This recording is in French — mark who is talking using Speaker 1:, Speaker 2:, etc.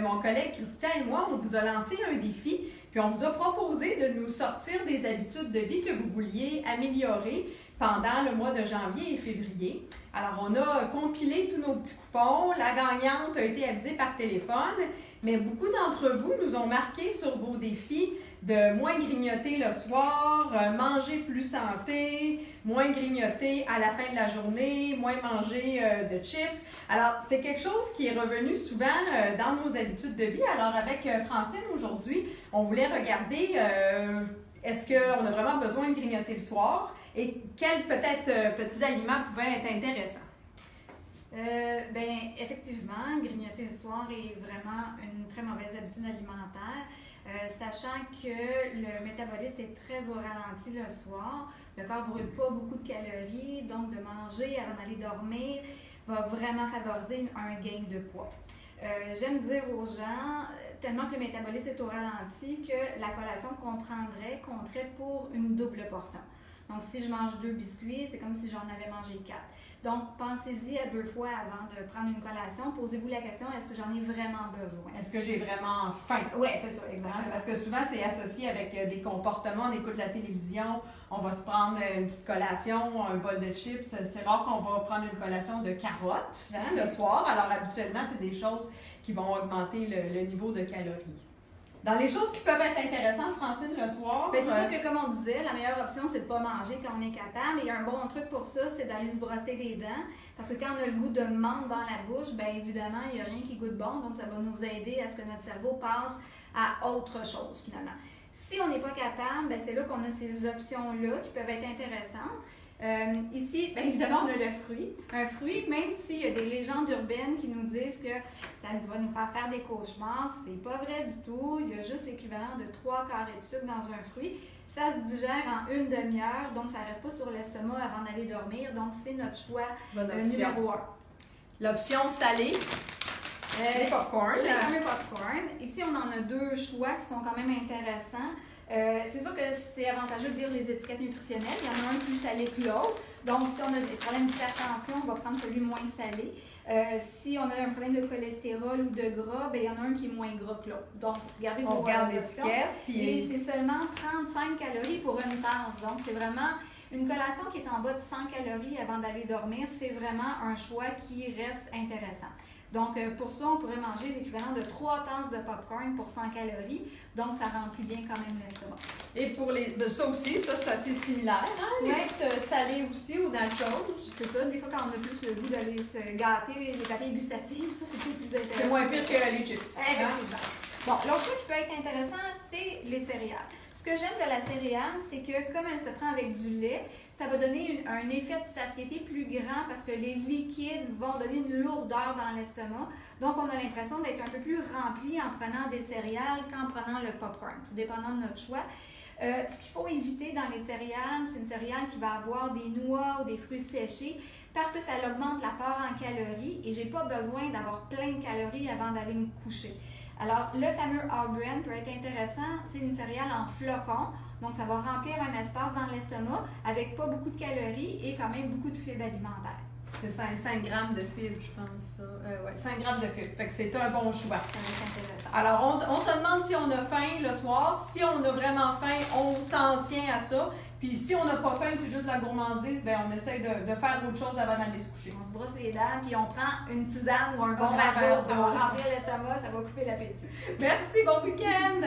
Speaker 1: mon collègue Christian et moi, on vous a lancé un défi, puis on vous a proposé de nous sortir des habitudes de vie que vous vouliez améliorer pendant le mois de janvier et février. Alors, on a compilé tous nos petits coupons. La gagnante a été avisée par téléphone, mais beaucoup d'entre vous nous ont marqué sur vos défis de moins grignoter le soir, manger plus santé, moins grignoter à la fin de la journée, moins manger de chips. Alors, c'est quelque chose qui est revenu souvent dans nos habitudes de vie. Alors, avec Francine, aujourd'hui, on voulait regarder est-ce qu'on a vraiment besoin de grignoter le soir et quels peut-être petits aliments pouvaient être intéressants.
Speaker 2: Effectivement, grignoter le soir est vraiment une très mauvaise habitude alimentaire, sachant que le métabolisme est très au ralenti le soir. Le corps ne brûle pas beaucoup de calories, donc de manger avant d'aller dormir va vraiment favoriser un gain de poids. J'aime dire aux gens, tellement que le métabolisme est au ralenti, que la collation qu'on prendrait compterait pour une double portion. Donc, si je mange 2 biscuits, c'est comme si j'en avais mangé 4. Donc, pensez-y à 2 fois avant de prendre une collation. Posez-vous la question, est-ce que j'en ai vraiment besoin?
Speaker 1: Est-ce que j'ai vraiment faim?
Speaker 2: Oui, c'est ça, exactement.
Speaker 1: Parce que souvent, c'est associé avec des comportements. On écoute la télévision, on va se prendre une petite collation, un bol de chips. C'est rare qu'on va prendre une collation de carottes le soir. Alors, habituellement, c'est des choses qui vont augmenter le niveau de calories. Dans les choses qui peuvent être intéressantes, Francine, le soir...
Speaker 2: C'est sûr que, comme on disait, la meilleure option, c'est de ne pas manger quand on est capable. Mais il y a un bon truc pour ça, c'est d'aller se brosser les dents. Parce que quand on a le goût de menthe dans la bouche, bien évidemment, il n'y a rien qui goûte bon. Donc, ça va nous aider à ce que notre cerveau passe à autre chose, finalement. Si on n'est pas capable, bien, c'est là qu'on a ces options-là qui peuvent être intéressantes. Ici, bien évidemment, on a le fruit. Un fruit, même s'il y a des légendes urbaines qui nous disent que ça va nous faire des cauchemars, c'est pas vrai du tout. Il y a juste l'équivalent de 3 carrés de sucre dans un fruit. Ça se digère en 1 demi-heure, donc ça ne reste pas sur l'estomac avant d'aller dormir. Donc, c'est notre choix numéro 1.
Speaker 1: L'option salée. Les popcorn.
Speaker 2: Les fameux popcorn. Ici, on en a 2 choix qui sont quand même intéressants. C'est sûr que c'est avantageux de lire les étiquettes nutritionnelles. Il y en a un plus salé que l'autre. Donc, si on a des problèmes d'hypertension, on va prendre celui moins salé. Si on a un problème de cholestérol ou de gras, bien, il y en a un qui est moins gras que l'autre. Donc, regardez
Speaker 1: on regarde l'étiquette.
Speaker 2: Et c'est seulement 35 calories pour une tasse. Donc, c'est vraiment une collation qui est en bas de 100 calories avant d'aller dormir. C'est vraiment un choix qui reste intéressant. Donc, pour ça, on pourrait manger l'équivalent de 3 tasses de popcorn pour 100 calories. Donc, ça remplit bien quand même l'estomac.
Speaker 1: Et pour ça aussi, ça c'est assez similaire, hein? Les petites salées aussi ou nachos.
Speaker 2: C'est ça, des fois quand on a plus le goût d'aller se gâter, les papilles gustatives, ça c'est plus intéressant.
Speaker 1: C'est moins pire que les chips.
Speaker 2: Effectivement. Bon, l'autre chose qui peut être intéressant, c'est les céréales. Ce que j'aime de la céréale, c'est que comme elle se prend avec du lait, ça va donner un effet de satiété plus grand parce que les liquides vont donner une lourdeur dans l'estomac. Donc, on a l'impression d'être un peu plus rempli en prenant des céréales qu'en prenant le popcorn, tout dépendant de notre choix. Ce qu'il faut éviter dans les céréales, c'est une céréale qui va avoir des noix ou des fruits séchés parce que ça augmente l'apport en calories et j'ai pas besoin d'avoir plein de calories avant d'aller me coucher. Alors, le fameux All Bran peut être intéressant. C'est une céréale en flocons. Donc, ça va remplir un espace dans l'estomac avec pas beaucoup de calories et quand même beaucoup de fibres alimentaires.
Speaker 1: C'est 5 grammes de fibres, je pense. 5 grammes de fibres. Fait que c'est un bon choix.
Speaker 2: Ça va être intéressant.
Speaker 1: Alors, on se demande si on a faim le soir. Si on a vraiment faim, on s'en tient à ça. Puis si on n'a pas faim, c'est juste de la gourmandise, bien, on essaie de faire autre chose avant d'aller se coucher.
Speaker 2: On se brosse les dents, puis on prend une tisane ou un bon verre d'eau. Ça va remplir l'estomac, ça va couper l'appétit.
Speaker 1: Merci, bon week-end!